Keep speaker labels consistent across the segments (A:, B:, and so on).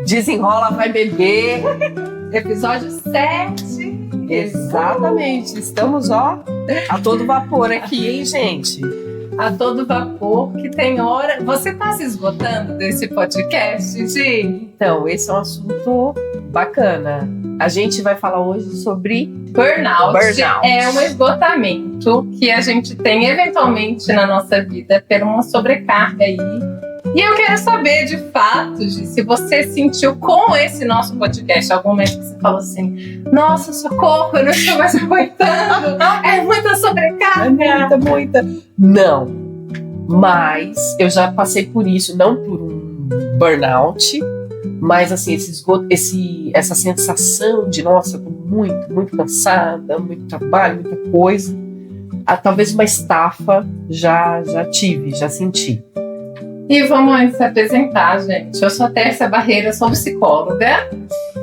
A: Desenrola, vai beber.
B: Episódio 7.
A: Exatamente. Estamos, a todo vapor aqui, hein, gente?
B: A todo vapor, que tem hora... Você tá se esgotando desse podcast, Gi?
A: Então, esse é um assunto bacana. A gente vai falar hoje sobre
B: Burnout. É um esgotamento que a gente tem eventualmente na nossa vida por uma sobrecarga aí. E eu quero saber, de fato, Gi, se você sentiu com esse nosso podcast algum momento que você falou assim: nossa, socorro, eu não estou mais aguentando, é muita sobrecarga.
A: É muita. Não, mas eu já passei por isso, não por um burnout, mas assim, essa sensação de, nossa, eu tô muito cansada, muito trabalho, muita coisa. Talvez uma estafa já tive, já senti.
B: E vamos se apresentar, gente. Eu sou a Tércia Barreira, sou psicóloga.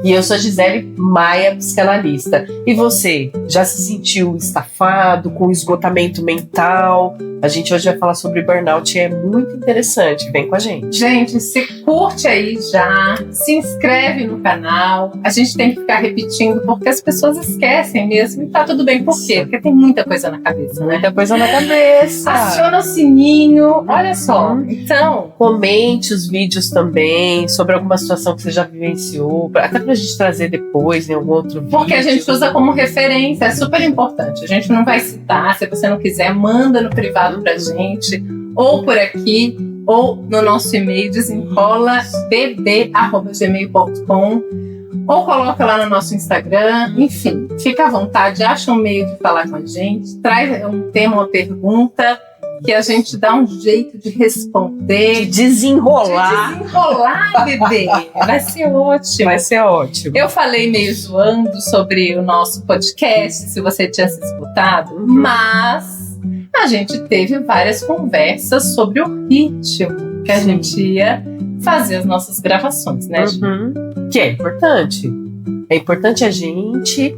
A: E eu sou a Gisele Maia, psicanalista. E você, já se sentiu estafado, com esgotamento mental? A gente hoje vai falar sobre burnout e é muito interessante. Vem com a gente.
B: Gente, se curte aí já, se inscreve no canal. A gente tem que ficar repetindo porque as pessoas esquecem mesmo. E tá tudo bem, por quê? Porque tem muita coisa na cabeça, né?
A: Muita coisa na cabeça.
B: Aciona o sininho, olha só. Então,
A: comente os vídeos também sobre alguma situação que você já vivenciou, até pra gente trazer depois em algum outro vídeo.
B: Porque a gente usa como referência, é super importante. A gente não vai citar, se você não quiser, manda no privado pra gente, ou por aqui, ou no nosso e-mail, desenrolabb@gmail.com, ou coloca lá no nosso Instagram, enfim, fica à vontade, acha um meio de falar com a gente, traz um tema, uma pergunta, que a gente dá um jeito de responder.
A: De desenrolar.
B: Bebê. Vai ser ótimo.
A: Vai ser ótimo.
B: Eu falei meio zoando sobre o nosso podcast, se você tinha se escutado, mas a gente teve várias conversas sobre o ritmo que a gente ia fazer as nossas gravações, né, Gi?
A: Que é importante. É importante a gente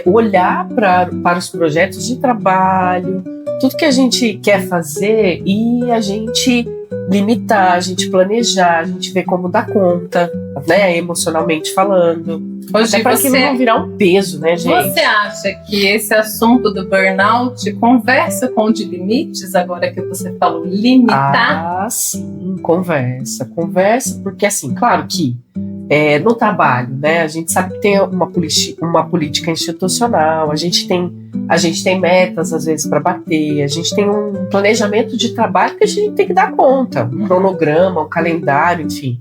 A: olhar para os projetos de trabalho, tudo que a gente quer fazer e a gente limitar, a gente planejar, a gente ver como dar conta, né, emocionalmente falando.
B: Hoje
A: até para que não virar um peso, né, gente?
B: Você acha que esse assunto do burnout conversa com o de limites, agora que você falou limitar?
A: Ah, sim, conversa, porque assim, claro que no trabalho, né, a gente sabe que tem uma política institucional, a gente tem metas às vezes para bater, a gente tem um planejamento de trabalho que a gente tem que dar conta, um cronograma, um calendário, enfim.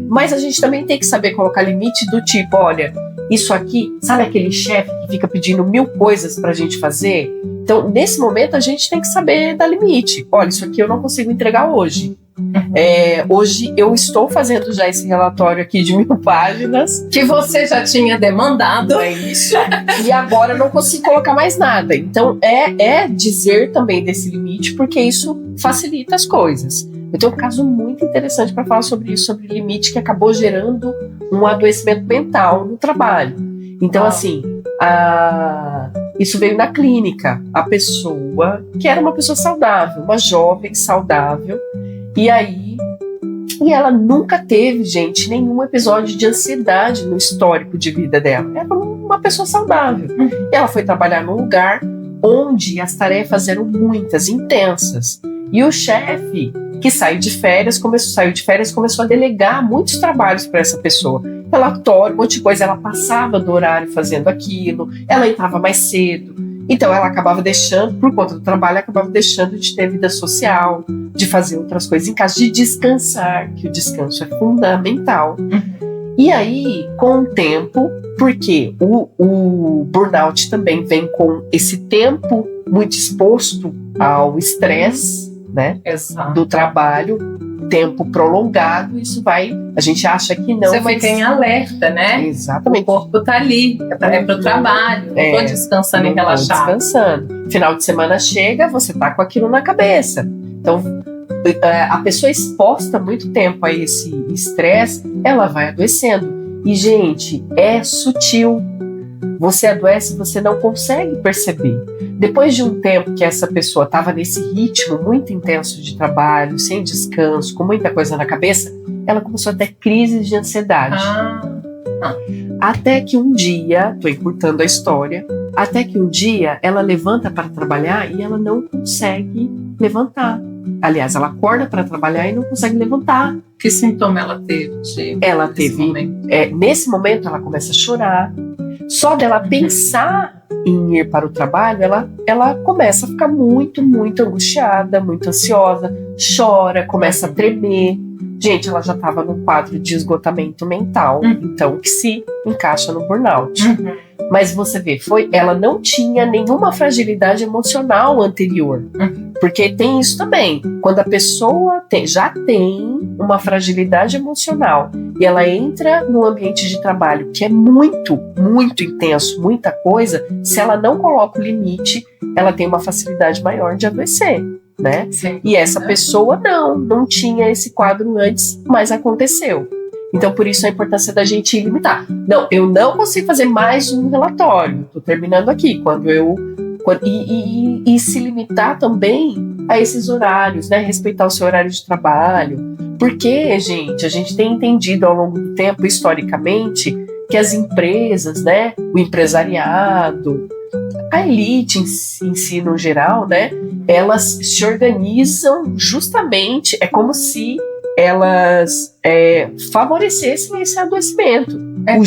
A: Mas a gente também tem que saber colocar limite do tipo, olha, isso aqui, sabe aquele chefe que fica pedindo 1000 coisas pra gente fazer? Então, nesse momento, a gente tem que saber dar limite. Olha, isso aqui eu não consigo entregar hoje. Hoje eu estou fazendo já esse relatório aqui de 1000 páginas.
B: Que você já tinha demandado.
A: É isso. E agora eu não consigo colocar mais nada. Então, dizer também desse limite, porque isso facilita as coisas. Eu tenho um caso muito interessante para falar sobre isso, sobre limite que acabou gerando um adoecimento mental no trabalho. Então, assim, isso veio na clínica. A pessoa, que era uma pessoa saudável, uma jovem saudável, e ela nunca teve, gente, nenhum episódio de ansiedade no histórico de vida dela. Era uma pessoa saudável. E ela foi trabalhar num lugar onde as tarefas eram muitas, intensas. E o chefe, que saiu de férias, começou a delegar muitos trabalhos para essa pessoa. Relatório, um monte de coisa. Ela passava do horário fazendo aquilo, ela entrava mais cedo. Então ela acabava deixando, por conta do trabalho, de ter vida social, de fazer outras coisas em casa, de descansar, que o descanso é fundamental. E aí, com o tempo, porque o burnout também vem com esse tempo muito exposto ao estresse, né, do trabalho, tempo prolongado, a gente acha que não.
B: Você fica em alerta, né?
A: Exatamente.
B: O corpo tá ali, é pro trabalho, não tô descansando e relaxado.
A: Descansando. Final de semana chega, você tá com aquilo na cabeça. Então, a pessoa exposta muito tempo a esse estresse, ela vai adoecendo. E, gente, é sutil. Você adoece, você não consegue perceber. Depois de um tempo que essa pessoa estava nesse ritmo muito intenso de trabalho, sem descanso, com muita coisa na cabeça, ela começou a ter crises de ansiedade. Até que um dia, tô encurtando a história, até que um dia ela levanta para trabalhar e ela não consegue levantar. Aliás, ela acorda para trabalhar e não consegue levantar.
B: Que sintoma ela teve?
A: Nesse momento ela começa a chorar. Só dela pensar em ir para o trabalho, ela começa a ficar muito, muito angustiada, muito ansiosa, chora, começa a tremer. Gente, ela já estava num quadro de esgotamento mental, então que se encaixa no burnout. Mas você vê, ela não tinha nenhuma fragilidade emocional anterior. Porque tem isso também. Quando a pessoa já tem uma fragilidade emocional e ela entra num ambiente de trabalho que é muito, muito intenso, muita coisa, se ela não coloca o limite, ela tem uma facilidade maior de adoecer, né?
B: Sim.
A: E essa pessoa não tinha esse quadro antes, mas aconteceu. Então, por isso a importância da gente limitar. Não, eu não consigo fazer mais um relatório. Estou terminando aqui. E se limitar também a esses horários, né? Respeitar o seu horário de trabalho. Porque, gente, a gente tem entendido ao longo do tempo, historicamente, que as empresas, né? O empresariado, a elite em si no geral, né? Elas se organizam justamente, é como se elas favorecessem esse adoecimento.
B: É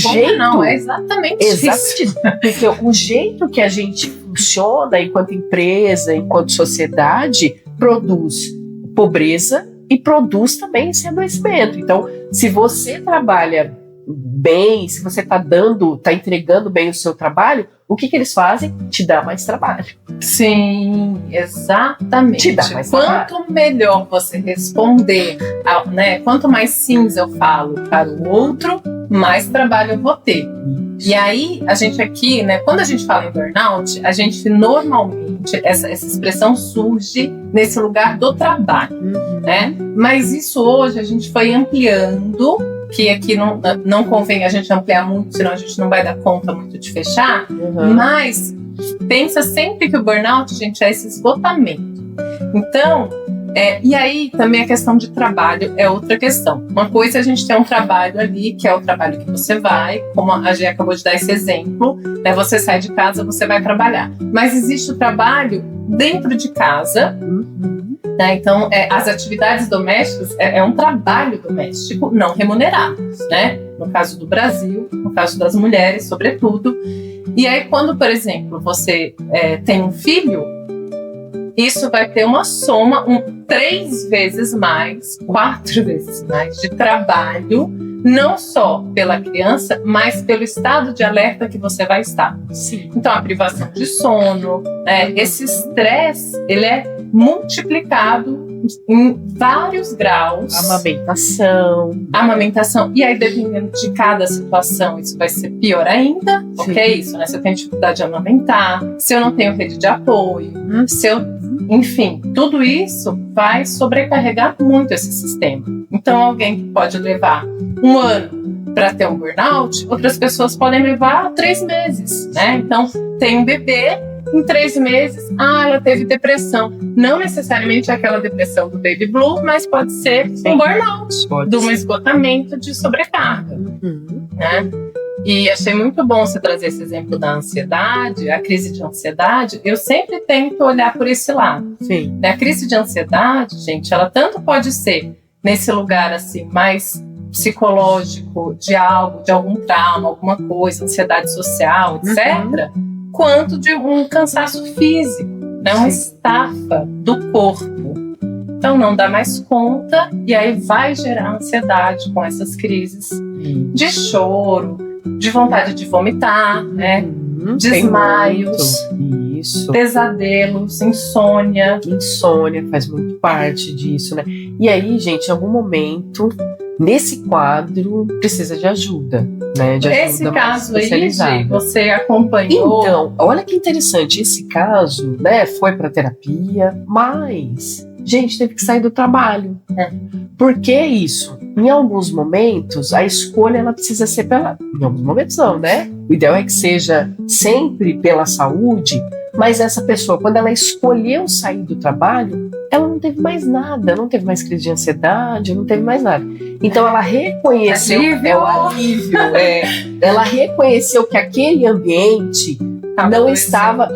B: exatamente isso.
A: Porque o jeito que a gente funciona enquanto empresa, enquanto sociedade, produz pobreza e produz também esse adoecimento. Então, se você trabalha bem, se você está entregando bem o seu trabalho, o que eles fazem? Te dá mais trabalho.
B: Sim, exatamente.
A: Te dá mais trabalho.
B: Quanto melhor você responder, né? Quanto mais sims eu falo para o outro, mais trabalho eu vou ter. E aí, a gente aqui, né? Quando a gente fala em burnout, a gente normalmente, essa expressão surge nesse lugar do trabalho, né? Mas isso hoje a gente foi ampliando, que aqui não convém a gente ampliar muito, senão a gente não vai dar conta muito de fechar, mas pensa sempre que o burnout, gente, é esse esgotamento. Então, e aí também a questão de trabalho é outra questão. Uma coisa é a gente ter um trabalho ali, que é o trabalho que você vai, como a Gê acabou de dar esse exemplo, né? Você sai de casa, você vai trabalhar. Mas existe o trabalho dentro de casa, né? Então, as atividades domésticas é um trabalho doméstico não remunerado, né? No caso do Brasil, no caso das mulheres, sobretudo. E aí, quando, por exemplo, você tem um filho, isso vai ter uma soma 3 vezes mais, 4 vezes mais de trabalho, não só pela criança, mas pelo estado de alerta que você vai estar.
A: Sim.
B: Então, a privação de sono, esse estresse, ele é multiplicado em vários graus. Amamentação. E aí, dependendo de cada situação, isso vai ser pior ainda. Porque é isso, né? Se eu tenho dificuldade de amamentar, se eu não tenho rede de apoio, enfim, tudo isso vai sobrecarregar muito esse sistema. Então, alguém que pode levar 1 ano para ter um burnout, outras pessoas podem levar 3 meses, né? Então, tem um bebê, em 3 meses, ela teve depressão. Não necessariamente aquela depressão do baby blue, mas pode ser um burnout, de um esgotamento de sobrecarga, né? E achei muito bom você trazer esse exemplo da ansiedade, a crise de ansiedade. Eu sempre tento olhar por esse lado.
A: Sim.
B: A crise de ansiedade, gente, ela tanto pode ser nesse lugar assim, mais psicológico, de algum trauma, alguma coisa, ansiedade social, etc., quanto de um cansaço físico, né? Uma estafa do corpo. Então não dá mais conta e aí vai gerar ansiedade com essas crises de choro, de vontade de vomitar, né? Desmaios, pesadelos, insônia.
A: Insônia faz muito parte disso, né? E aí, gente, em algum momento, nesse quadro, precisa de ajuda, né? De ajuda.
B: Esse caso aí, Gi, você acompanhou?
A: Então, olha que interessante, esse caso, né? Foi para terapia, mas, gente, teve que sair do trabalho. Por que isso? Em alguns momentos, a escolha ela precisa ser em alguns momentos não, né? O ideal é que seja sempre pela saúde, Mas essa pessoa, quando ela escolheu sair do trabalho, ela não teve mais nada, não teve mais crise de ansiedade, não teve mais nada. Então ela reconheceu, o alívio, ela reconheceu que aquele ambiente não estava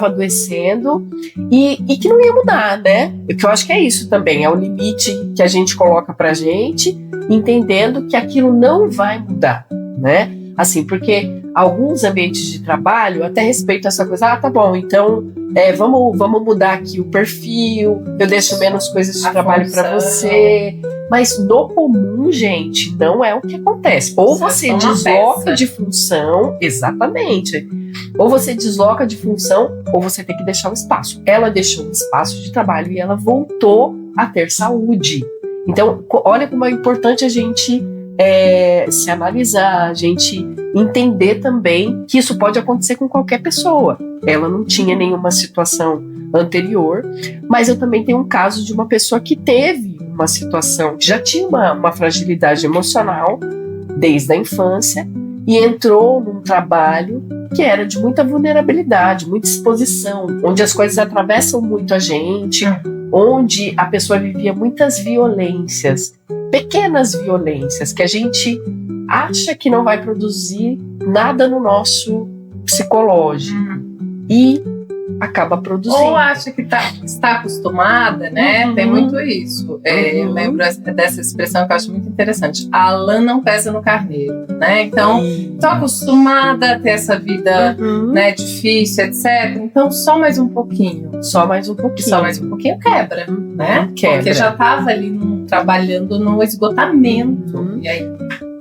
A: adoecendo e que não ia mudar, né? O que eu acho que é isso também, é o limite que a gente coloca pra gente, entendendo que aquilo não vai mudar, né? Assim, porque alguns ambientes de trabalho até respeitam essa coisa, tá bom, então vamos mudar aqui o perfil, eu deixo menos coisas de trabalho para você. Mas no comum, gente, não é o que acontece. Ou você desloca de função, exatamente. Ou você desloca de função, ou você tem que deixar o espaço. Ela deixou um espaço de trabalho e ela voltou a ter saúde. Então, olha como é importante a gente se analisar, a gente entender também que isso pode acontecer com qualquer pessoa. Ela não tinha nenhuma situação anterior, mas eu também tenho um caso de uma pessoa que teve uma situação, que já tinha uma fragilidade emocional desde a infância e entrou num trabalho que era de muita vulnerabilidade, muita exposição, onde as coisas atravessam muito a gente, onde a pessoa vivia muitas violências, pequenas violências, que a gente acha que não vai produzir nada no nosso psicológico e acaba produzindo.
B: Ou acha que está acostumada, né? Tem muito isso. Eu lembro dessa expressão que eu acho muito interessante. A lã não pesa no carneiro, né? Então, estou acostumada a ter essa vida né, difícil, etc. Então, só mais um pouquinho.
A: Só mais um pouquinho
B: quebra, né?
A: Quebra.
B: Porque já estava ali trabalhando no esgotamento. E aí...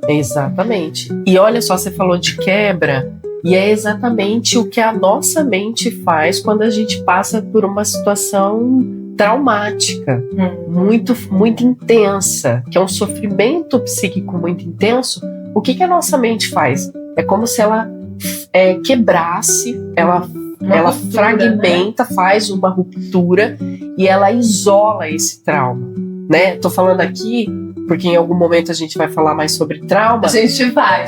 A: Exatamente. E olha só, você falou de quebra, e é exatamente o que a nossa mente faz quando a gente passa por uma situação traumática, muito, muito intensa, que é um sofrimento psíquico muito intenso. O que a nossa mente faz? É como se ela quebrasse, ela ruptura, fragmenta, né? Faz uma ruptura e ela isola esse trauma, né? Tô falando aqui porque em algum momento a gente vai falar mais sobre trauma.
B: A gente vai.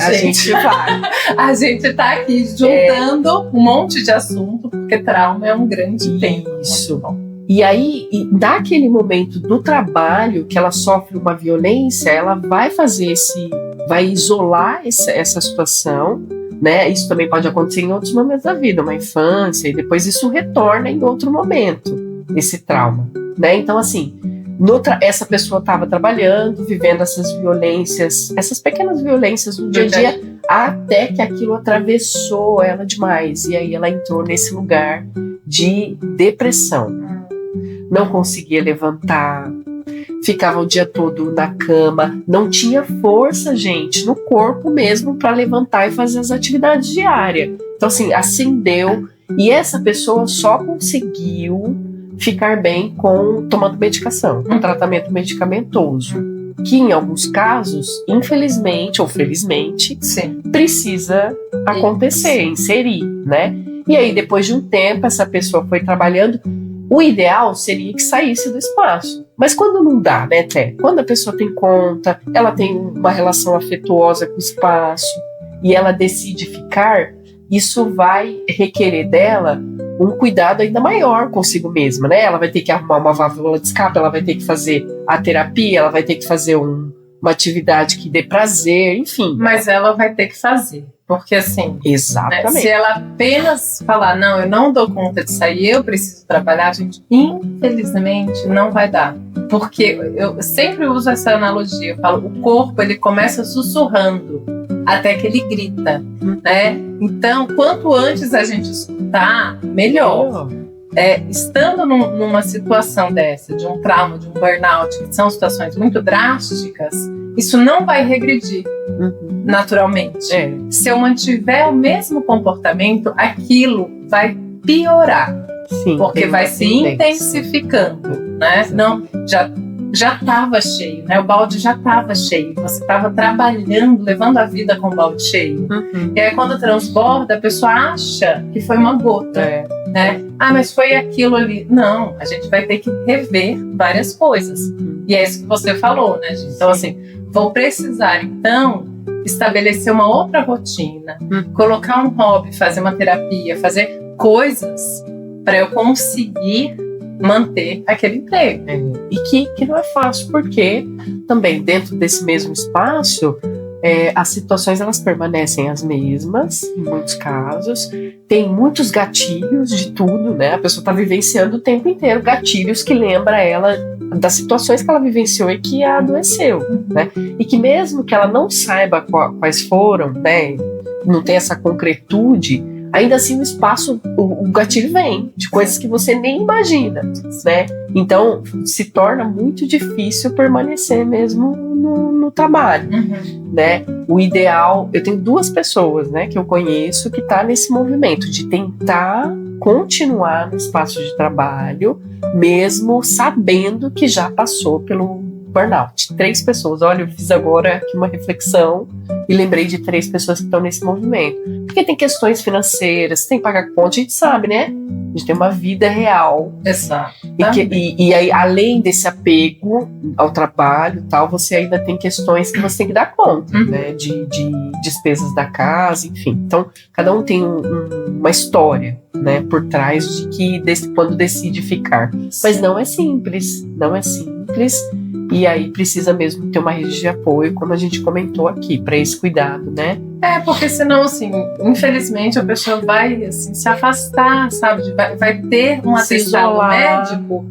B: A gente tá aqui juntando um monte de assunto, porque trauma é um grande tema.
A: Isso. E aí, naquele momento do trabalho, que ela sofre uma violência, ela vai vai isolar essa situação, né? Isso também pode acontecer em outros momentos da vida, uma infância, e depois isso retorna em outro momento, esse trauma, né? Então, assim, essa pessoa estava trabalhando, vivendo essas violências, essas pequenas violências no dia a dia, até que aquilo atravessou ela demais. E aí ela entrou nesse lugar de depressão. Não conseguia levantar, ficava o dia todo na cama, não tinha força, gente, no corpo mesmo para levantar e fazer as atividades diárias. Então, assim, acendeu, e essa pessoa só conseguiu ficar bem tomando medicação, um tratamento medicamentoso, que em alguns casos, infelizmente ou felizmente, precisa acontecer, inserir, né? E aí, depois de um tempo, essa pessoa foi trabalhando. O ideal seria que saísse do espaço. Mas quando não dá, né, Té? Quando a pessoa tem conta, ela tem uma relação afetuosa com o espaço e ela decide ficar, isso vai requerer dela um cuidado ainda maior consigo mesma, né? Ela vai ter que arrumar uma válvula de escape, ela vai ter que fazer a terapia, ela vai ter que fazer uma atividade que dê prazer, enfim.
B: Mas ela vai ter que fazer, porque assim...
A: Exatamente.
B: Né, se ela apenas falar, não, eu não dou conta de sair, eu preciso trabalhar, gente, infelizmente não vai dar. Porque eu sempre uso essa analogia, eu falo, o corpo, ele começa sussurrando até que ele grita, né? Então, quanto antes a gente escutar, melhor. Estando numa situação dessa, de um trauma, de um burnout, que são situações muito drásticas, isso não vai regredir naturalmente. Se eu mantiver o mesmo comportamento, aquilo vai piorar.
A: Sim,
B: porque vai se intensificando, né? Não, já estava cheio, né? O balde já estava cheio. Você estava trabalhando, levando a vida com o balde cheio. E aí, quando transborda, a pessoa acha que foi uma gota, né? Ah, mas foi aquilo ali. Não, a gente vai ter que rever várias coisas. E é isso que você falou, né, gente? Então, assim, vou precisar, então, estabelecer uma outra rotina, colocar um hobby, fazer uma terapia, fazer coisas para eu conseguir manter aquele emprego.
A: E que não é fácil, porque também dentro desse mesmo espaço, as situações elas permanecem as mesmas, em muitos casos. Tem muitos gatilhos de tudo, né? A pessoa está vivenciando o tempo inteiro gatilhos que lembra ela das situações que ela vivenciou e que a adoeceu, né? E que mesmo que ela não saiba quais foram, né? Não tem essa concretude, ainda assim o espaço, o gatilho vem de coisas que você nem imagina, né? Então se torna muito difícil permanecer mesmo no trabalho, né? O ideal, eu tenho 2 pessoas, né, que eu conheço que tá nesse movimento de tentar continuar no espaço de trabalho, mesmo sabendo que já passou pelo burnout. 3 pessoas. Olha, eu fiz agora aqui uma reflexão e lembrei de 3 pessoas que estão nesse movimento. Porque tem questões financeiras, tem que pagar conta, a gente sabe, né? A gente tem uma vida real.
B: Exato.
A: E aí, além desse apego ao trabalho e tal, você ainda tem questões que você tem que dar conta, né? De despesas da casa, enfim. Então, cada um tem uma história, né? Por trás de que quando decide ficar. Mas não é simples, não é simples. E aí precisa mesmo ter uma rede de apoio, como a gente comentou aqui, para esse cuidado, né?
B: Porque senão, assim, infelizmente a pessoa vai assim, se afastar, sabe? Vai ter um atestado médico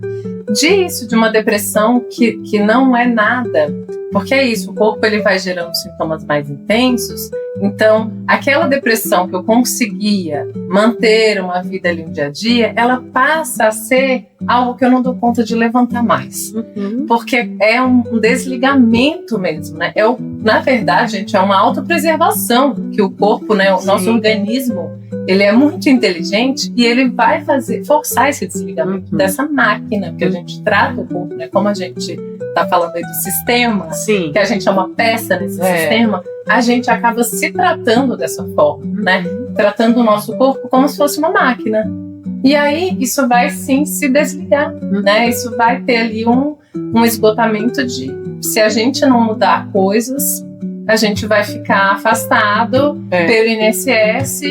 B: disso, de uma depressão que não é nada. Porque é isso, o corpo ele vai gerando sintomas mais intensos. Então, aquela depressão que eu conseguia manter uma vida ali no dia a dia, ela passa a ser algo que eu não dou conta de levantar mais. Porque é um desligamento mesmo, né? Na verdade, gente, é uma autopreservação que o corpo, né, o nosso organismo, ele é muito inteligente e ele vai forçar esse desligamento dessa máquina, porque a gente trata o corpo, né? Como a gente tá falando aí do sistema, que a gente é uma peça nesse sistema, a gente acaba se tratando dessa forma, né? Tratando o nosso corpo como se fosse uma máquina. E aí, isso vai sim se desligar, né? Isso vai ter ali um esgotamento se a gente não mudar coisas, a gente vai ficar afastado pelo INSS.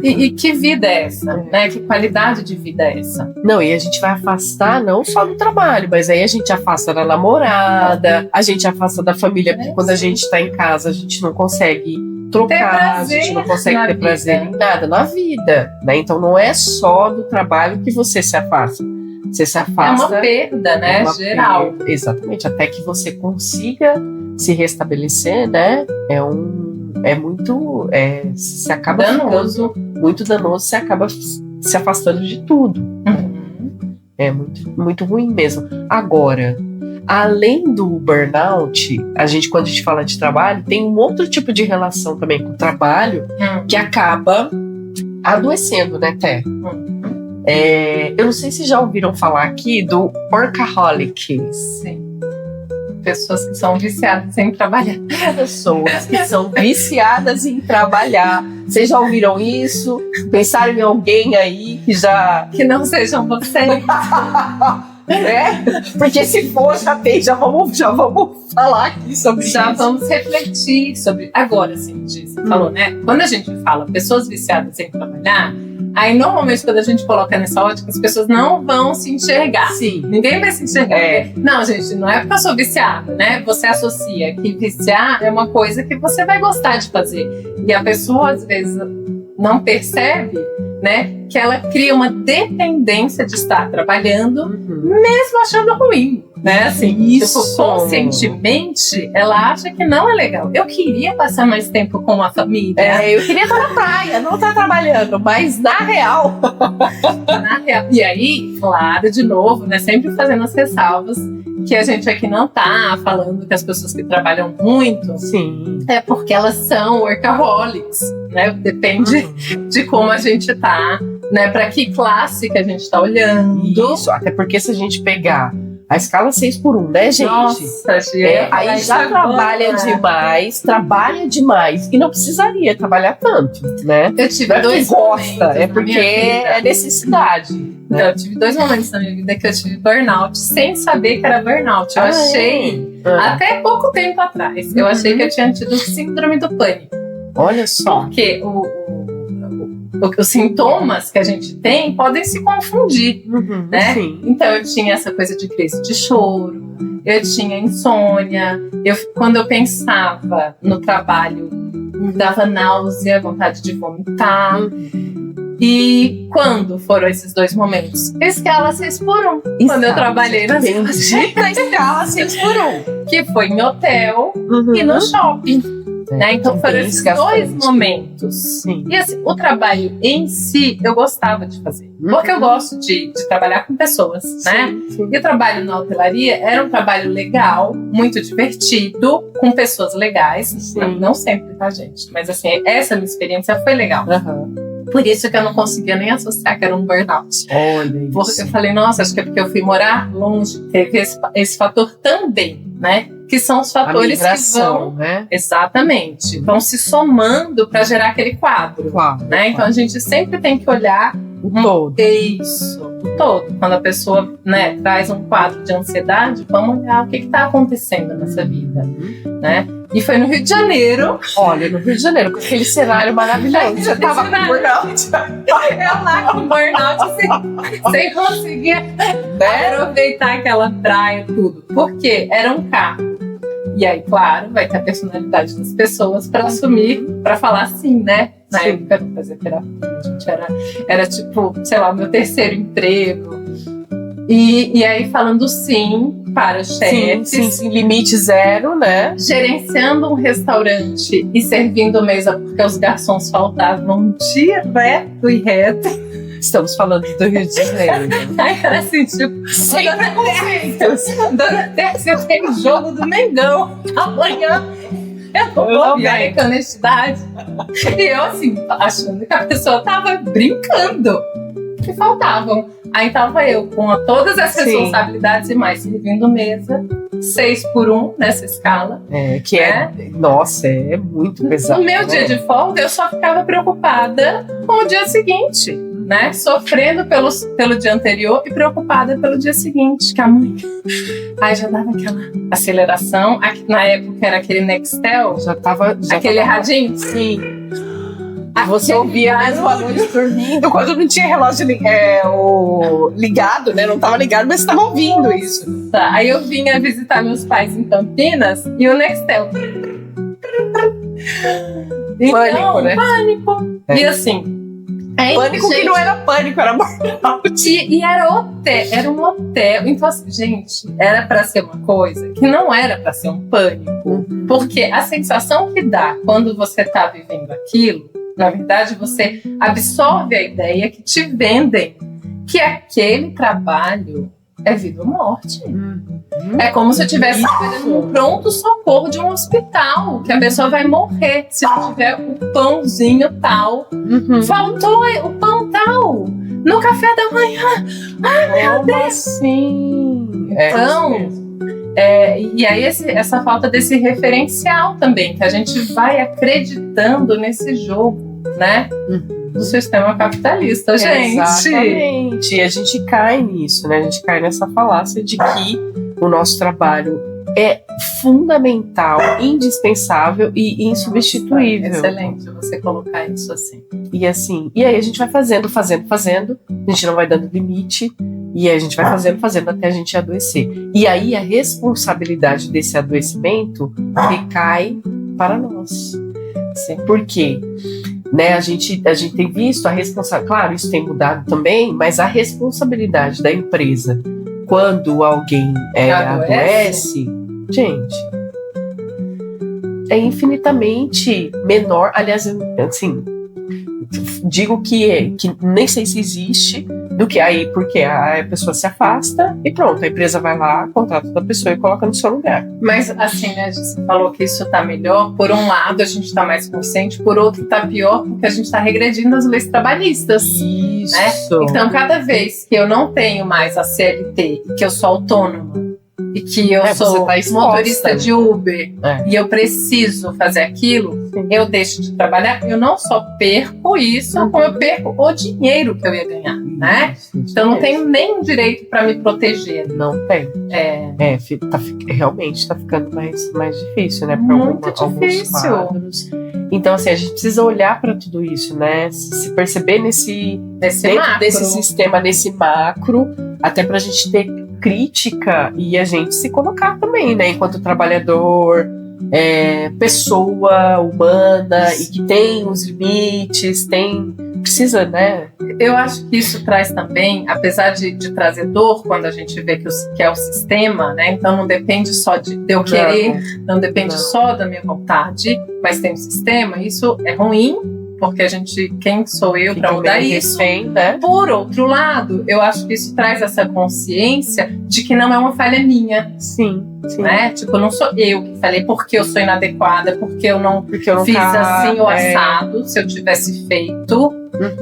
B: E que vida é essa, né? Que qualidade de vida é essa?
A: Não, e a gente vai afastar não só do trabalho, mas aí a gente afasta da namorada, a gente afasta da família, porque quando a gente tá em casa, a gente não consegue trocar, a gente não consegue ter prazer em nada na vida, né? Então não é só do trabalho que você se afasta. Você se afasta.
B: É uma perda, né? Geral.
A: Perda, exatamente, até que você consiga se restabelecer, né? Se acaba ficando muito danoso, você acaba se afastando de tudo. É muito, muito ruim mesmo. Agora, além do burnout, quando a gente fala de trabalho, tem um outro tipo de relação também com o trabalho que acaba adoecendo, né, Té? Eu não sei se já ouviram falar aqui do workaholic.
B: Sim. Pessoas que são viciadas em trabalhar.
A: Pessoas que são viciadas em trabalhar. Vocês já ouviram isso? Pensaram em alguém aí
B: que não sejam vocês?
A: Porque se for, já vamos falar aqui sobre isso.
B: Já vamos refletir sobre. Agora, assim, você falou, né? Quando a gente fala pessoas viciadas em trabalhar, aí normalmente quando a gente coloca nessa ótica, as pessoas não vão se enxergar.
A: Sim.
B: Ninguém vai se enxergar. Não, gente, não é porque eu sou viciada, né? Você associa que viciar é uma coisa que você vai gostar de fazer. E a pessoa, às vezes, não percebe, né? Que ela cria uma dependência de estar trabalhando, mesmo achando ruim, né? Assim, conscientemente, ela acha que não é legal. Eu queria passar mais tempo com a família.
A: Eu queria estar na praia, não estar trabalhando, mas na real.
B: E aí, claro, de novo, né? Sempre fazendo as ressalvas que a gente aqui não tá falando que as pessoas que trabalham muito, é porque elas são workaholics, né? Depende de como a gente tá, né? Para que classe que a gente tá olhando.
A: Isso, até porque se a gente pegar a escala 6x1, né, gente?
B: Nossa,
A: aí já trabalha demais e não precisaria trabalhar tanto, né?
B: Eu tive dois
A: gosta, é porque é necessidade.
B: Né? Eu tive 2 momentos na minha vida que eu tive burnout sem saber que era burnout. Eu achei, até pouco tempo atrás, eu achei que eu tinha tido síndrome do pânico.
A: Olha só.
B: Porque os sintomas que a gente tem podem se confundir, né?
A: Sim.
B: Então eu tinha essa coisa de crise de choro, eu tinha insônia, quando eu pensava no trabalho, me dava náusea, vontade de vomitar. E quando foram esses 2 momentos? Escala 6x1. Quando eu trabalhei na
A: escala 6x1.
B: que foi em hotel e no shopping. Né? Então foram esses 2 momentos.
A: Sim.
B: E assim, o trabalho em si eu gostava de fazer. Porque eu gosto de trabalhar com pessoas, né?
A: Sim.
B: E o trabalho na hotelaria era um trabalho legal, muito divertido, com pessoas legais. Não sempre, tá, gente? Mas assim, essa minha experiência foi legal. Por isso que eu não conseguia nem associar que era um burnout.
A: Olha isso.
B: Porque eu falei, nossa, acho que é porque eu fui morar longe. Teve esse fator também, né? Que são os fatores que vão...
A: né?
B: Exatamente. Vão se somando para gerar aquele quadro.
A: Claro,
B: né? Então a gente sempre tem que olhar
A: o todo.
B: Isso, o todo. Quando a pessoa, né, traz um quadro de ansiedade, vamos olhar o que está acontecendo nessa vida, né? E foi no Rio de Janeiro.
A: Olha, no Rio de Janeiro, com aquele cenário maravilhoso. Você tava com burnout.
B: Eu lá com burnout, sem conseguir aproveitar aquela praia, tudo. Porque era um carro. E aí, claro, vai ter a personalidade das pessoas para assumir, para falar sim, né? Na época eu não fazia terapia, gente, era tipo, sei lá, o meu 3º emprego. E aí falando sim para os chefes.
A: Sim, limite 0, né?
B: Gerenciando um restaurante e servindo mesa porque os garçons faltavam direto e reto.
A: Estamos falando do Rio de Janeiro.
B: Aí era assim, tipo,
A: sem preconceitos.
B: Dona Tércia tem jogo do Mengão amanhã. Eu vou ver aí com honestidade. E eu assim, achando que a pessoa tava brincando. Que faltavam. Aí tava eu com todas as responsabilidades e mais, servindo mesa, 6x1 nessa escala.
A: Nossa, é muito pesado.
B: No meu dia de folga, eu só ficava preocupada com o dia seguinte, né? Sofrendo pelo dia anterior e preocupada pelo dia seguinte, que a mãe... Aí já dava aquela aceleração. Na época era aquele Nextel.
A: Já tava
B: aquele radinho?
A: Sim. Você ouvia mesmo a noite dormindo, quando não tinha relógio ligado, né? Não tava ligado, mas estava ouvindo isso.
B: Tá. Aí eu vinha visitar meus pais em Campinas e o Nextel.
A: Pânico, né?
B: Pânico. E assim...
A: Pânico que não era pânico, era burnout.
B: E era um hotel. Então, assim, gente, era pra ser uma coisa que não era pra ser um pânico. Porque a sensação que dá quando você tá vivendo aquilo, na verdade, você absorve a ideia que te vendem que aquele trabalho é vida ou morte. É como se eu estivesse esperando um pronto-socorro de um hospital, que a pessoa vai morrer se não tiver o pãozinho tal. Faltou o pão tal no café da manhã. Ai, meu Deus!
A: Assim?
B: Então, e aí essa falta desse referencial também, que a gente vai acreditando nesse jogo, né? Do sistema capitalista, gente.
A: Exatamente. E a gente cai nisso, né? A gente cai nessa falácia de que o nosso trabalho é fundamental, indispensável e insubstituível.
B: Excelente você colocar isso assim.
A: E aí a gente vai fazendo, a gente não vai dando limite, e aí a gente vai fazendo até a gente adoecer. E aí a responsabilidade desse adoecimento recai para nós. Por quê? Né, a gente tem visto a responsabilidade, claro, isso tem mudado também, mas a responsabilidade da empresa quando alguém adoece, gente, é infinitamente menor. Aliás, assim, digo que nem sei se existe, do que aí, porque a pessoa se afasta e pronto, a empresa vai lá, contrata outra pessoa e coloca no seu lugar.
B: Mas assim, né, você falou que isso tá melhor. Por um lado, a gente tá mais consciente, por outro, tá pior, porque a gente tá regredindo as leis trabalhistas.
A: Isso.
B: Né? Então, cada vez que eu não tenho mais a CLT e que eu sou autônoma, e que eu sou motorista de Uber e eu preciso fazer aquilo, eu deixo de trabalhar, eu não só perco isso, como eu perco o dinheiro que eu ia ganhar, né? Então não tenho nem direito para me proteger.
A: Não tem. Realmente tá ficando mais difícil, né?
B: Muito difícil.
A: Alguns quadros. Então, assim, a gente precisa olhar para tudo isso, né? Se perceber dentro
B: macro.
A: desse sistema, nesse macro, até para a gente ter crítica e a gente se colocar também, né? Enquanto trabalhador, pessoa humana e que tem os limites, precisa, né?
B: Eu acho que isso traz também, apesar de trazer dor, quando a gente vê que é o sistema, né? Então não depende só de eu querer, não depende só da minha vontade, mas tem um sistema. Isso é ruim, porque quem sou eu para mudar isso?
A: Né?
B: Por outro lado, eu acho que isso traz essa consciência de que não é uma falha minha.
A: Sim.
B: Né? Tipo, não sou eu que falei porque eu sou inadequada, porque eu não fiz assim o assado. Se eu tivesse feito,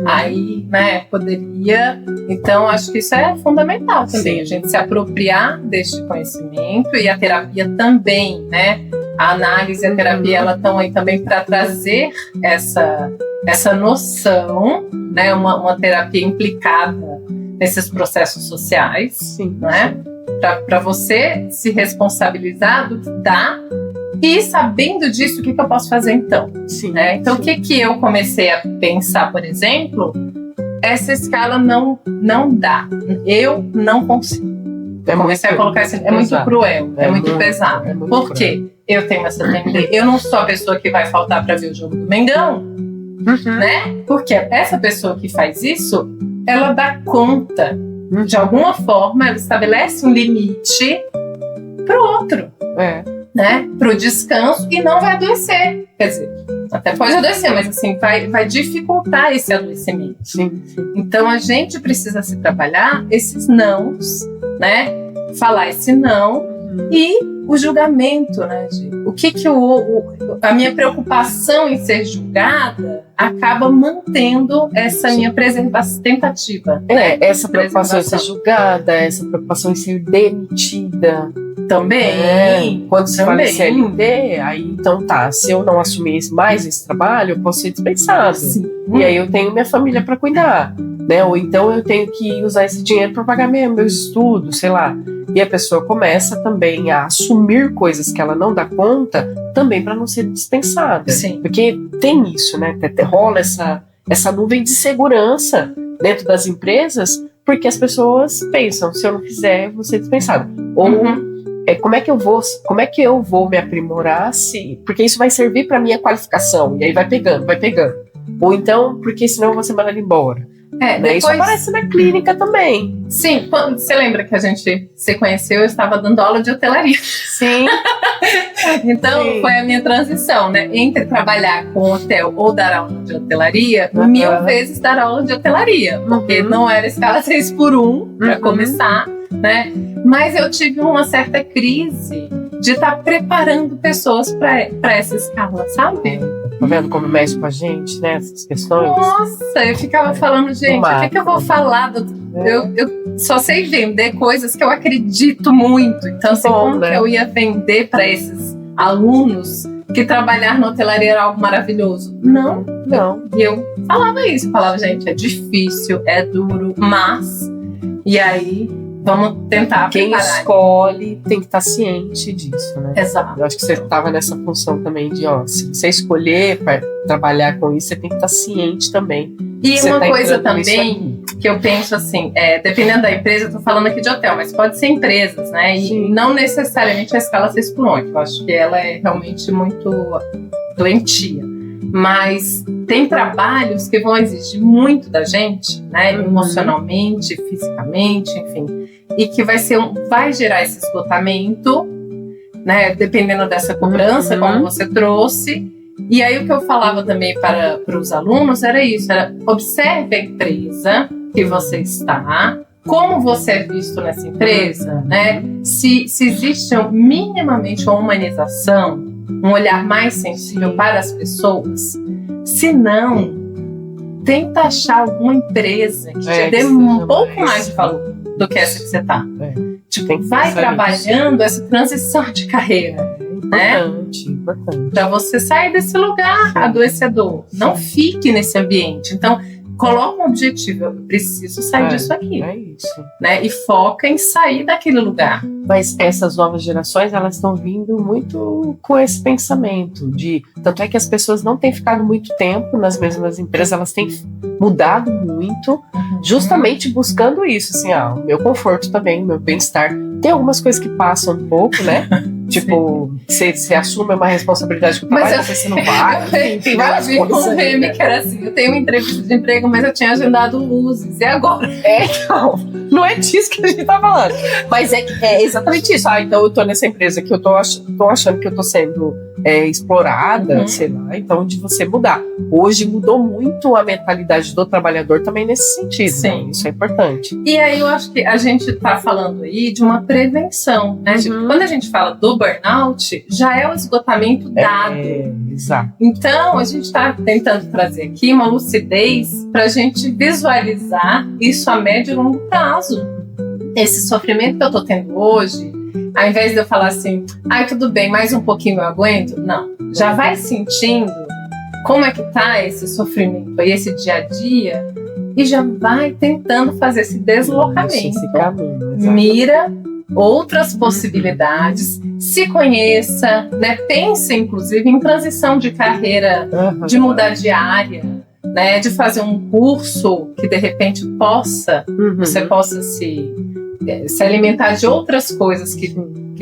B: aí, né, poderia. Então, acho que isso é fundamental também, a gente se apropriar deste conhecimento, e a terapia também, né? A análise e a terapia, ela estão aí também para trazer essa noção, né? Uma terapia implicada nesses processos sociais, né? Para você se responsabilizar do que dá, e sabendo disso, o que eu posso fazer então? Né? Então, o que eu comecei a pensar, por exemplo, essa escala não dá. Eu não consigo. Comecei a colocar assim, é muito cruel, é muito pesado. Por quê? Eu tenho essa tendência. Eu não sou a pessoa que vai faltar para ver o jogo do Mengão, né? Porque essa pessoa que faz isso, ela dá conta. De alguma forma, ela estabelece um limite pro outro, né? Pro descanso, e não vai adoecer. Quer dizer, até pode adoecer, mas assim, vai dificultar esse adoecimento.
A: Sim.
B: Então, a gente precisa se trabalhar esses nãos, né? Falar esse não e o julgamento, né? O que a minha preocupação em ser julgada acaba mantendo essa minha tentativa.
A: Essa preocupação em ser julgada, essa preocupação em ser demitida.
B: Também.
A: Quando se fala em CLT, aí então se eu não assumir mais esse trabalho, eu posso ser dispensado. E aí eu tenho minha família para cuidar, né? Ou então eu tenho que usar esse dinheiro para pagar meus estudos, sei lá. E a pessoa começa também a assumir coisas que ela não dá conta, também para não ser dispensada. Porque tem isso, né? Rola essa nuvem de segurança dentro das empresas, porque as pessoas pensam, se eu não fizer, eu vou ser dispensado. Ou como é que eu vou me aprimorar, porque isso vai servir para minha qualificação, e aí vai pegando. Ou então, porque senão eu vou ser mandado embora. Depois... Isso aparece na clínica também.
B: Sim, você lembra que a gente se conheceu? Eu estava dando aula de hotelaria.
A: Sim.
B: Então, foi a minha transição, né? Entre trabalhar com hotel ou dar aula de hotelaria, 1000 vezes dar aula de hotelaria. Porque não era escala 6x1 para começar, né? Mas eu tive uma certa crise de estar preparando pessoas para essa escala, sabe?
A: Tá vendo como mexe com a gente, né? Essas questões.
B: Nossa, eu ficava falando, gente, o que eu vou falar? Eu só sei vender coisas que eu acredito muito. Então, assim, como que eu ia vender para esses alunos que trabalhar na hotelaria era algo maravilhoso? Não. E eu falava isso. Falava, gente, é difícil, é duro, mas... E aí... Vamos tentar
A: Quem escolhe tem que estar ciente disso, né?
B: Exato.
A: Eu acho que você estava nessa função também de, se você escolher para trabalhar com isso, você tem que estar ciente também.
B: E uma coisa também que eu penso assim, dependendo da empresa, eu tô falando aqui de hotel, mas pode ser empresas, né? E não necessariamente a escala 6x1, eu acho que ela é realmente muito doentia. Mas tem trabalhos que vão exigir muito da gente, né? Emocionalmente, fisicamente, enfim. E que vai gerar esse esgotamento, né? Dependendo dessa cobrança, como você trouxe. E aí o que eu falava também para os alunos era isso. Observe a empresa que você está, como você é visto nessa empresa, né? Se existe minimamente uma humanização, um olhar mais sensível para as pessoas. Se não, tenta achar alguma empresa que te dê um pouco mais de valor do que essa que você está. Vai trabalhando essa transição de carreira. Importante. Para você sair desse lugar adoecedor. Não fique nesse ambiente. Então, coloca um objetivo, eu preciso sair disso aqui.
A: É isso.
B: Né? E foca em sair daquele lugar.
A: Mas essas novas gerações, elas estão vindo muito com esse pensamento tanto é que as pessoas não têm ficado muito tempo nas mesmas empresas, elas têm mudado muito, justamente buscando isso, assim, o meu conforto também, o meu bem-estar. Tem algumas coisas que passam um pouco, né? Tipo, você assume uma responsabilidade que você não vai. Tem várias coisas.
B: Um meme que era assim, eu tenho uma entrevista de emprego, mas eu tinha agendado luzes, e agora?
A: Não é disso que a gente tá falando. Mas é exatamente isso. Então eu tô nessa empresa que eu tô achando que eu tô sendo explorada, sei lá, então de você mudar. Hoje mudou muito a mentalidade do trabalhador também nesse sentido.
B: Sim.
A: Né? Isso é importante.
B: E aí eu acho que a gente tá falando aí de uma prevenção, né? Quando a gente fala do burnout, já é o esgotamento dado.
A: Exato.
B: Então a gente tá tentando trazer aqui uma lucidez pra gente visualizar isso a médio e longo prazo. Esse sofrimento que eu tô tendo hoje, ao invés de eu falar assim, tudo bem, mais um pouquinho eu aguento, não. Já vai sentindo como é que tá esse sofrimento e esse dia a dia e já vai tentando fazer esse deslocamento.
A: Esse caminho,
B: mira outras possibilidades, se conheça, né? Pense inclusive em transição de carreira, de mudar de área, né? De fazer um curso que de repente você possa se alimentar de outras coisas que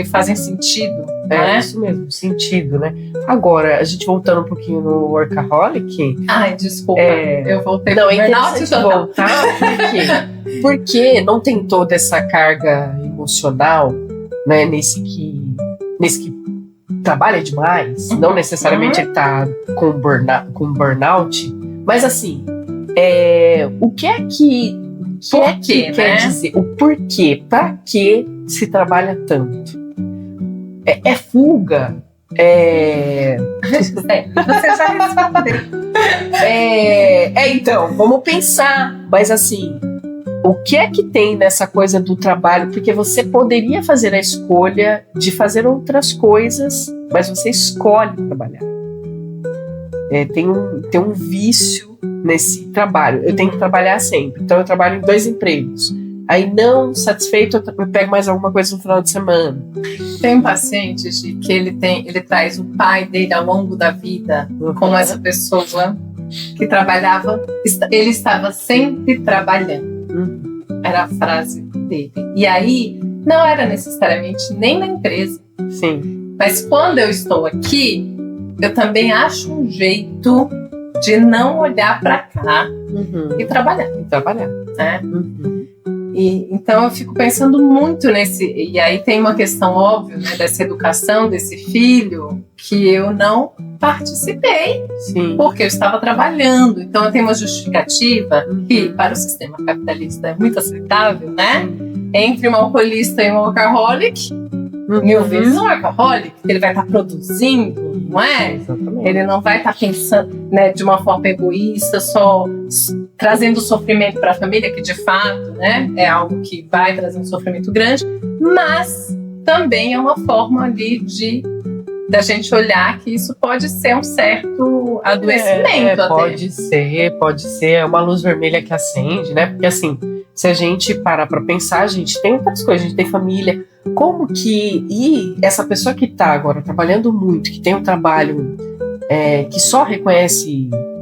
B: fazem sentido. Né?
A: Isso mesmo, sentido, né? Agora, a gente voltando um pouquinho no workaholic.
B: Desculpa, eu voltei pro burnout total.
A: Voltar, porque não tem toda essa carga emocional, né? Nesse que trabalha demais, não necessariamente ele tá com burnout, mas assim, o que é que quer dizer? O porquê? Pra que se trabalha tanto? É fuga?
B: Você já respondeu.
A: Então, vamos pensar. Mas assim, o que é que tem nessa coisa do trabalho? Porque você poderia fazer a escolha de fazer outras coisas, mas você escolhe trabalhar. Tem um vício nesse trabalho. Eu tenho que trabalhar sempre. Então eu trabalho em 2 empregos. Aí, não satisfeito, eu pego mais alguma coisa no final de semana.
B: Tem um paciente que ele traz o pai dele ao longo da vida como essa pessoa que trabalhava, ele estava sempre trabalhando. Era a frase dele. E aí, não era necessariamente nem na empresa.
A: Sim.
B: Mas quando eu estou aqui, eu também acho um jeito de não olhar para cá e trabalhar. Né? Então eu fico pensando muito nesse. E aí tem uma questão óbvia, né, dessa educação desse filho que eu não participei.
A: Sim.
B: Porque eu estava trabalhando. Então eu tenho uma justificativa que para o sistema capitalista é muito aceitável, né? Entre um alcoolista e um workaholic, 1000 vezes um workaholic, ele vai estar produzindo, não é?
A: Exatamente.
B: Ele não vai estar pensando, né, de uma forma egoísta, só trazendo sofrimento para a família, que de fato, né, é algo que vai trazer um sofrimento grande, mas também é uma forma ali da gente olhar que isso pode ser um certo adoecimento.
A: Pode ser, é uma luz vermelha que acende, né? Porque assim, se a gente parar para pensar, a gente tem outras coisas, a gente tem família. Como que... E essa pessoa que está agora trabalhando muito, que tem um trabalho que só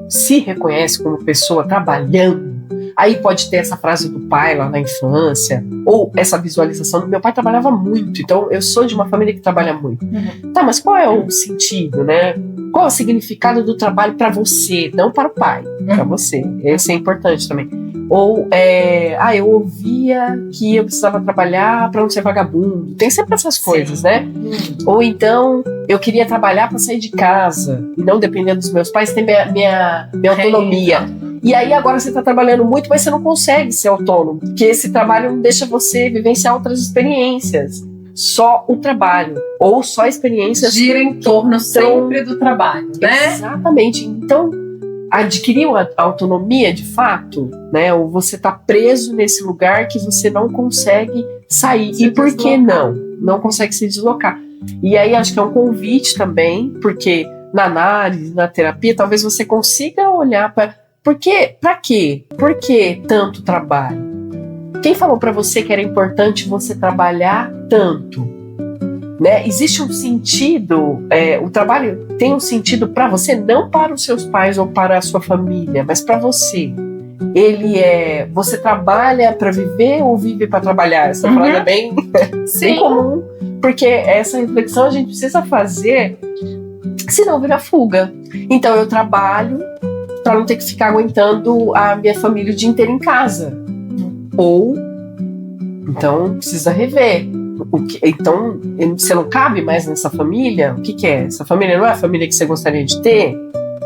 A: se reconhece como pessoa trabalhando, aí pode ter essa frase do pai lá na infância, ou essa visualização do meu pai trabalhava muito, então eu sou de uma família que trabalha muito. Tá, mas qual é o sentido, né? Qual é o significado do trabalho para você, não para o pai, para você? Esse é importante também. Ou, eu ouvia que eu precisava trabalhar para não ser vagabundo. Tem sempre essas coisas, né? Ou então, eu queria trabalhar para sair de casa e não depender dos meus pais, ter minha autonomia. E aí agora você está trabalhando muito, mas você não consegue ser autônomo, porque esse trabalho não deixa você vivenciar outras experiências. Só o trabalho, ou só experiências...
B: Gira em torno sempre do trabalho, né?
A: Exatamente. Então, adquiriu a autonomia de fato, né? Ou você está preso nesse lugar que você não consegue sair. E por que não? Não consegue se deslocar. E aí acho que é um convite também, porque na análise, na terapia, talvez você consiga olhar para Pra quê? Por que tanto trabalho? Quem falou para você que era importante você trabalhar tanto? Né? Existe um sentido, o trabalho tem um sentido para você, não para os seus pais ou para a sua família, mas para você. Você trabalha para viver ou vive para trabalhar? Essa frase é bem comum, porque essa reflexão a gente precisa fazer, senão vira fuga. Então eu trabalho para não ter que ficar aguentando a minha família o dia inteiro em casa. Ou, então, precisa rever. Então, você não cabe mais nessa família? O que é? Essa família não é a família que você gostaria de ter?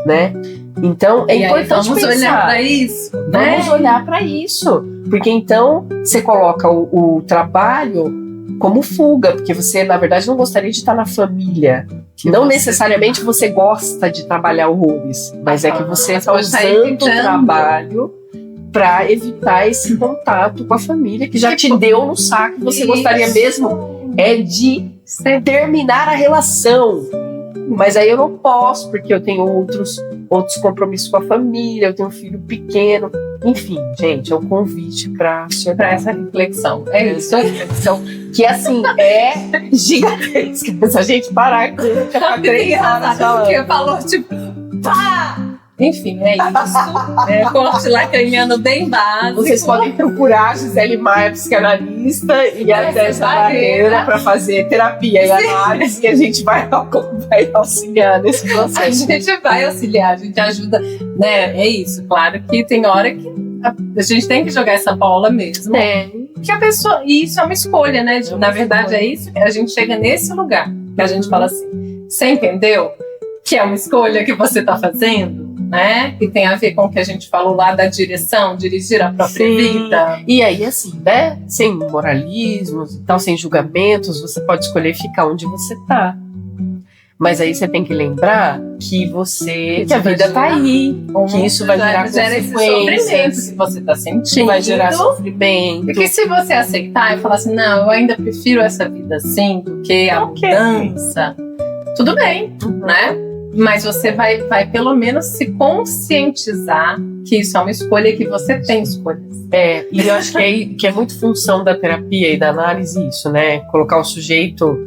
A: Né? Então, é importante
B: vamos
A: pensar.
B: Olhar para isso, né?
A: Vamos olhar para isso. Porque então, você coloca o trabalho como fuga, porque você, na verdade, não gostaria de estar na família. Não necessariamente você gosta de trabalhar horrores, mas é que você está usando o trabalho para evitar esse contato com a família que já te deu no saco. Você gostaria mesmo de terminar a relação. Mas aí eu não posso, porque eu tenho outros compromissos com a família, eu tenho um filho pequeno. Enfim, gente, é um convite para
B: essa reflexão. É isso.
A: Essa reflexão que, assim, é gigantesca. Se a gente parar aqui, fica 3 horas falando.
B: Porque falou, tipo, pá! Enfim, é isso. Corte lacaniano bem básico.
A: Vocês podem procurar a Gisele Maia, psicanalista, e a Tessa Barreira para fazer terapia e análise, e a gente vai auxiliar nesse processo.
B: A gente vai auxiliar, a gente ajuda, né? É isso, claro que tem hora que a gente tem que jogar essa bola mesmo. Que a pessoa, e isso é uma escolha, né? Na verdade, é isso, a gente chega nesse lugar que a gente fala assim, você entendeu? Que é uma escolha que você está fazendo? Né? Que tem a ver com o que a gente falou lá da direção, dirigir a própria vida.
A: E aí, assim, né? Sem moralismos e tal, sem julgamentos, você pode escolher ficar onde você tá. Mas aí você tem que lembrar que a vida tá aí, que isso vai gerar consequências,
B: que você tá sentindo,
A: vai gerar sofrimento.
B: Porque se você aceitar e falar assim, não, eu ainda prefiro essa vida assim do que a mudança, tudo bem, né? Mas você vai pelo menos se conscientizar que isso é uma escolha e que você tem escolhas.
A: E eu acho que é muito função da terapia e da análise isso, né? Colocar o sujeito,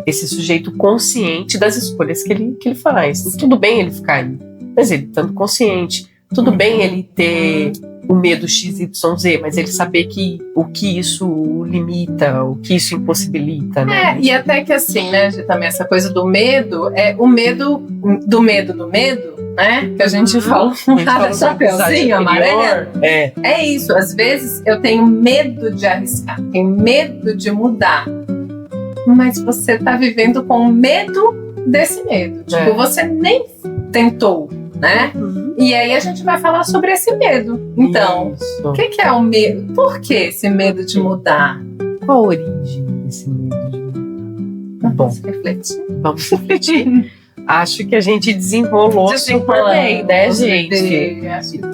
A: esse sujeito consciente das escolhas que ele faz. Tudo bem ele ficar aí, mas ele estando consciente. Tudo bem ele ter o medo XYZ, mas ele saber o que isso limita, o que isso impossibilita, né?
B: E até que assim, né, também essa coisa do medo, o medo do medo, né? Que a gente fala da chapeuzinho amarelo. É isso, às vezes eu tenho medo de arriscar, tenho medo de mudar, mas você tá vivendo com medo desse medo. Tipo, você nem tentou, né? E aí a gente vai falar sobre esse medo. Então, o que é o medo? Por que esse medo de mudar?
A: Qual a origem desse medo de mudar? Vamos refletir. Acho que a gente desenrolou super bem, né, gente?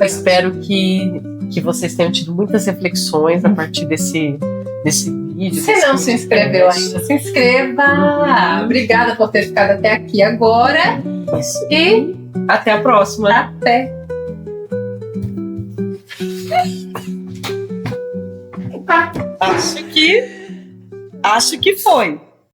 A: Espero que vocês tenham tido muitas reflexões a partir desse vídeo.
B: Se não se inscreveu ainda, se inscreva. Obrigada por ter ficado até aqui agora.
A: Isso.
B: E
A: até a próxima.
B: Até.
A: Acho que foi.